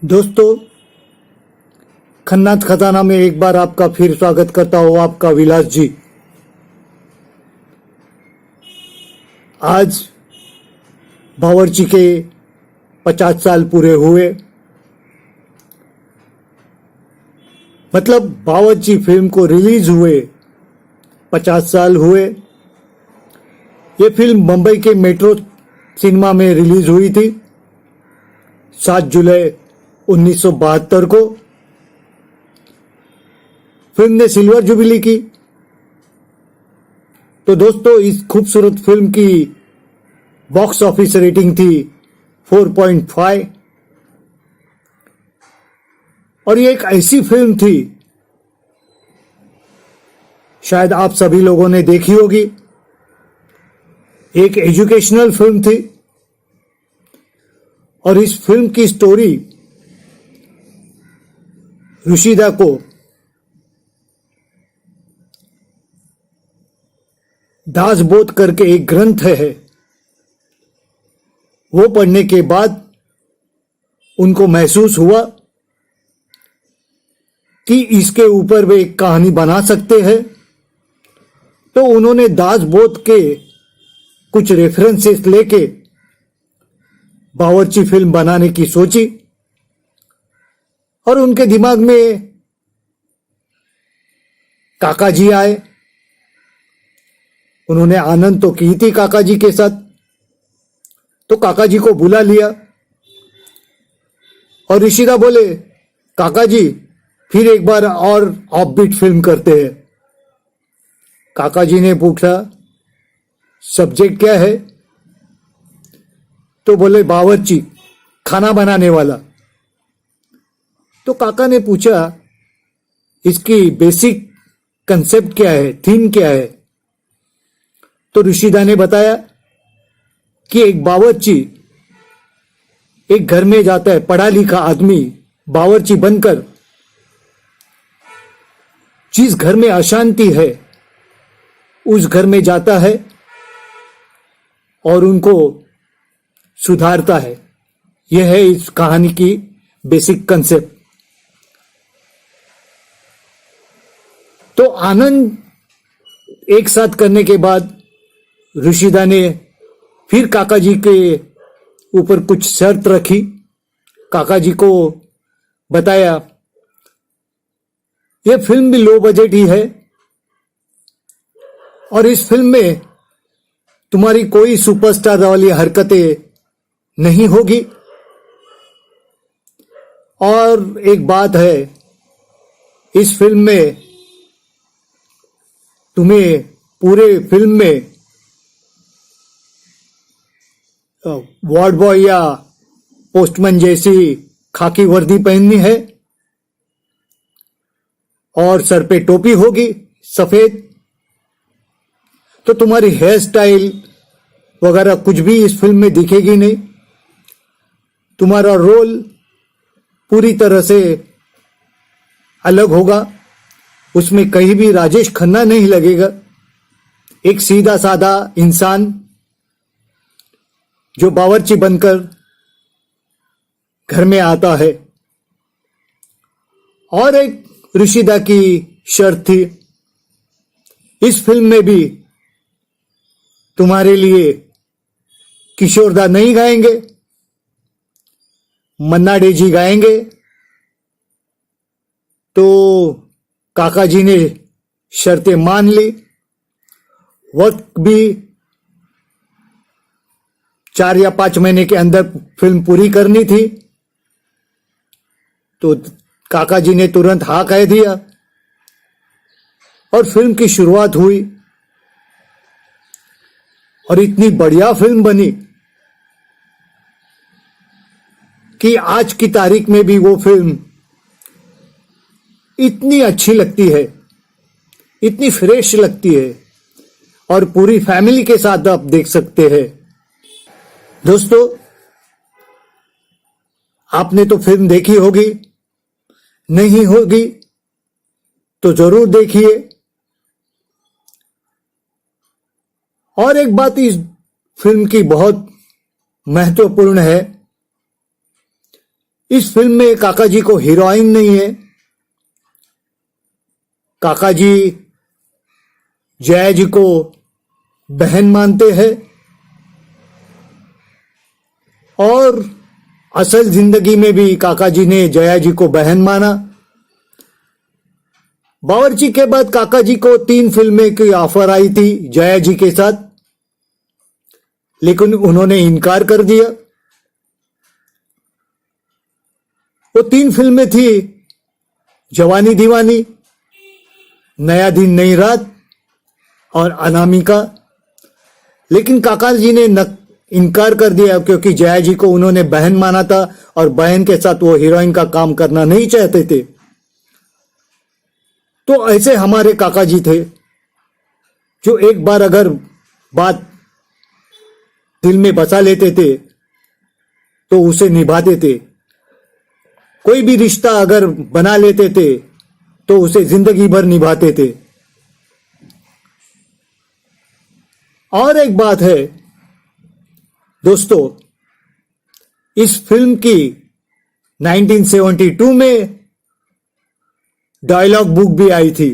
दोस्तों, खन्नात खजाना में एक बार आपका फिर स्वागत करता हूँ आपका विलास जी। आज बावर्ची के 50 साल पूरे हुए। मतलब बावर्ची फिल्म को रिलीज हुए 50 साल हुए। ये फिल्म मुंबई के मेट्रो सिनेमा में रिलीज हुई थी 7 जुलाई 1972 को। फिल्म ने सिल्वर जुबली की। तो दोस्तों, इस खूबसूरत फिल्म की बॉक्स ऑफिस रेटिंग थी 4.5 और ये एक ऐसी फिल्म थी, शायद आप सभी लोगों ने देखी होगी। एक एजुकेशनल फिल्म थी और इस फिल्म की स्टोरी रुशिदा को दासबोध करके एक ग्रंथ है, वो पढ़ने के बाद उनको महसूस हुआ कि इसके ऊपर वे एक कहानी बना सकते हैं। तो उन्होंने दासबोध के कुछ रेफरेंसेस लेके बावर्ची फिल्म बनाने की सोची और उनके दिमाग में काका जी आए। उन्होंने आनंद तो की थी काका जी के साथ, तो काका जी को बुला लिया और ऋषिदा बोले, काका जी फिर एक बार और ऑफबीट फिल्म करते हैं। काका जी ने पूछा, सब्जेक्ट क्या है? तो बोले, बावर्ची, खाना बनाने वाला। तो काका ने पूछा, इसकी बेसिक कंसेप्ट क्या है, थीम क्या है? तो ऋषिदा ने बताया कि एक बावर्ची एक घर में जाता है, पढ़ा लिखा आदमी बावर्ची बनकर जिस घर में अशांति है उस घर में जाता है और उनको सुधारता है। यह है इस कहानी की बेसिक कंसेप्ट। तो आनंद एक साथ करने के बाद ऋषिदा ने फिर काका जी के ऊपर कुछ शर्त रखी। काका जी को बताया, यह फिल्म भी लो बजट ही है और इस फिल्म में तुम्हारी कोई सुपरस्टार वाली हरकतें नहीं होगी। और एक बात है, इस फिल्म में तुम्हें पूरे फिल्म में वार्ड बॉय या पोस्टमैन जैसी खाकी वर्दी पहननी है और सर पे टोपी होगी सफेद। तो तुम्हारी हेयर स्टाइल वगैरह कुछ भी इस फिल्म में दिखेगी नहीं। तुम्हारा रोल पूरी तरह से अलग होगा। उसमें कहीं भी राजेश खन्ना नहीं लगेगा। एक सीधा साधा इंसान जो बावर्ची बनकर घर में आता है। और एक ऋषिदा की शर्त थी, इस फिल्म में भी तुम्हारे लिए किशोरदा नहीं गाएंगे, मन्ना डे जी गाएंगे। तो काका जी ने शर्तें मान ली। वक्त भी 4 या 5 महीने के अंदर फिल्म पूरी करनी थी। तो काका जी ने तुरंत हाँ कह दिया और फिल्म की शुरुआत हुई और इतनी बढ़िया फिल्म बनी कि आज की तारीख में भी वो फिल्म इतनी अच्छी लगती है, इतनी फ्रेश लगती है और पूरी फैमिली के साथ आप देख सकते हैं। दोस्तों, आपने तो फिल्म देखी होगी, नहीं होगी तो जरूर देखिए। और एक बात इस फिल्म की बहुत महत्वपूर्ण है इस फिल्म में काका जी को हीरोइन नहीं है। काका जी जया जी को बहन मानते हैं और असल जिंदगी में भी काका जी ने जया जी को बहन माना। बावर्ची के बाद काका जी को 3 फिल्में की ऑफर आई थी जया जी के साथ, लेकिन उन्होंने इनकार कर दिया। वो 3 फिल्में थी जवानी दीवानी, नया दिन नई रात और अनामिका, लेकिन काका जी ने इनकार कर दिया क्योंकि जया जी को उन्होंने बहन माना था और बहन के साथ वो हीरोइन का काम करना नहीं चाहते थे। तो ऐसे हमारे काका जी थे जो एक बार अगर बात दिल में बसा लेते थे तो उसे निभाते थे। कोई भी रिश्ता अगर बना लेते थे तो उसे जिंदगी भर निभाते थे। और एक बात है दोस्तों, इस फिल्म की 1972 में डायलॉग बुक भी आई थी।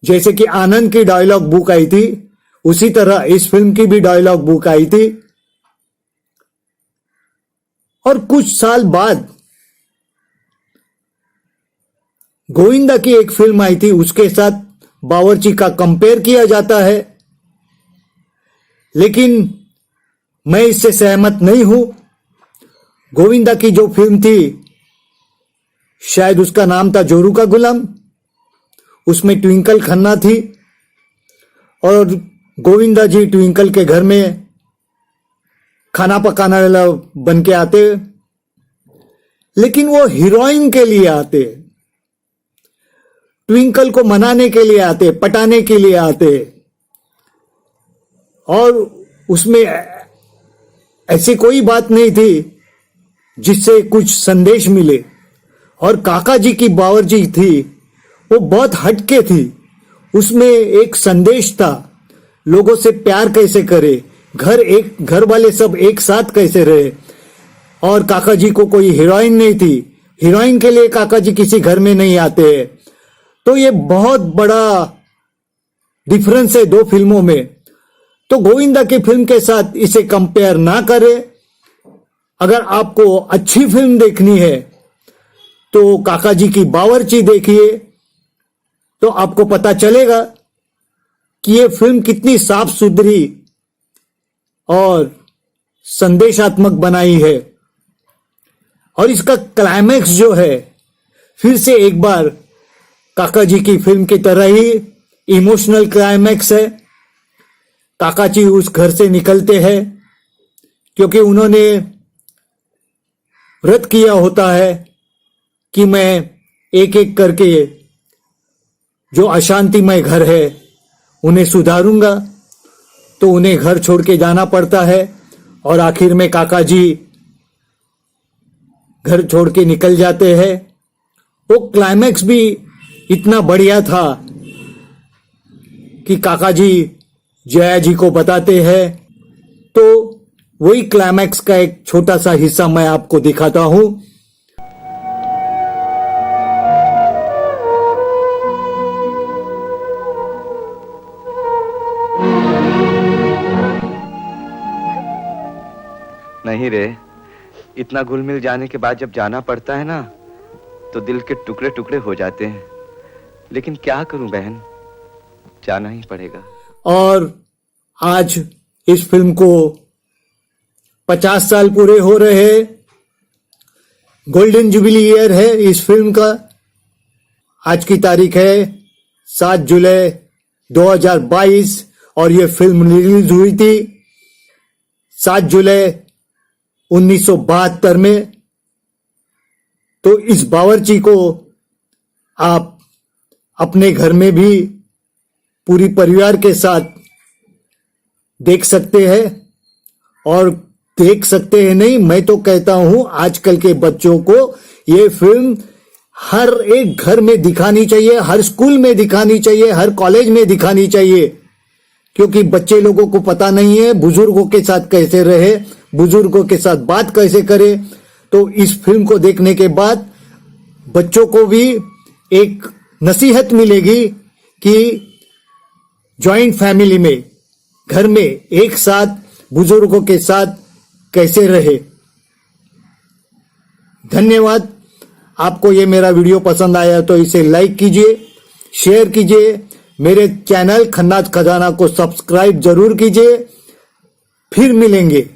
जैसे कि आनंद की डायलॉग बुक आई थी, उसी तरह इस फिल्म की भी डायलॉग बुक आई थी। और कुछ साल बाद गोविंदा की एक फिल्म आई थी, उसके साथ बावर्ची का कंपेयर किया जाता है, लेकिन मैं इससे सहमत नहीं हूं। गोविंदा की जो फिल्म थी, शायद उसका नाम था जोरू का गुलाम, उसमें ट्विंकल खन्ना थी और गोविंदा जी ट्विंकल के घर में खाना पकाने वाला बन के आते, लेकिन वो हीरोइन के लिए आते, ट्विंकल को मनाने के लिए आते, पटाने के लिए आते, और उसमें ऐसी कोई बात नहीं थी जिससे कुछ संदेश मिले। और काका जी की बावर्ची थी, वो बहुत हटके थी, उसमें एक संदेश था, लोगों से प्यार कैसे करे, घर वाले सब एक साथ कैसे रहे। और काका जी को कोई हीरोइन नहीं थी, हीरोइन के लिए काका जी किसी घर में नहीं आते। तो ये बहुत बड़ा डिफरेंस है 2 फिल्मों में। तो गोविंदा की फिल्म के साथ इसे कंपेयर ना करें। अगर आपको अच्छी फिल्म देखनी है तो काका जी की बावर्ची देखिए, तो आपको पता चलेगा कि ये फिल्म कितनी साफ सुथरी और संदेशात्मक बनाई है। और इसका क्लाइमैक्स जो है, फिर से एक बार काका जी की फिल्म की तरह ही इमोशनल क्लाइमैक्स है। काका जी उस घर से निकलते हैं क्योंकि उन्होंने व्रत किया होता है कि मैं एक एक करके जो अशांतिमय घर है उन्हें सुधारूंगा। तो उन्हें घर छोड़ के जाना पड़ता है और आखिर में काका जी घर छोड़ के निकल जाते हैं। वो क्लाइमैक्स भी इतना बढ़िया था कि काका जी जया जी को बताते हैं। तो वही क्लाइमैक्स का एक छोटा सा हिस्सा मैं आपको दिखाता हूं। नहीं रे, इतना घुल मिल जाने के बाद जब जाना पड़ता है ना, तो दिल के टुकड़े टुकड़े हो जाते हैं। लेकिन क्या करूं बहन, जाना ही पड़ेगा। और आज इस फिल्म को 50 साल पूरे हो रहे हैं। गोल्डन जुबिली ईयर है इस फिल्म का। आज की तारीख है 7 जुलाई 2022 और यह फिल्म रिलीज हुई थी 7 जुलाई 1972 में। तो इस बावर्ची को आप अपने घर में भी पूरी परिवार के साथ देख सकते हैं। और देख सकते हैं नहीं, मैं तो कहता हूं आजकल के बच्चों को ये फिल्म हर एक घर में दिखानी चाहिए, हर स्कूल में दिखानी चाहिए, हर कॉलेज में दिखानी चाहिए। क्योंकि बच्चे लोगों को पता नहीं है बुजुर्गों के साथ कैसे रहे, बुजुर्गों के साथ बात कैसे करे। तो इस फिल्म को देखने के बाद बच्चों को भी एक नसीहत मिलेगी कि जॉइंट फैमिली में, घर में एक साथ बुजुर्गों के साथ कैसे रहे। धन्यवाद। आपको ये मेरा वीडियो पसंद आया तो इसे लाइक कीजिए, शेयर कीजिए, मेरे चैनल खन्नाज खजाना को सब्सक्राइब जरूर कीजिए। फिर मिलेंगे।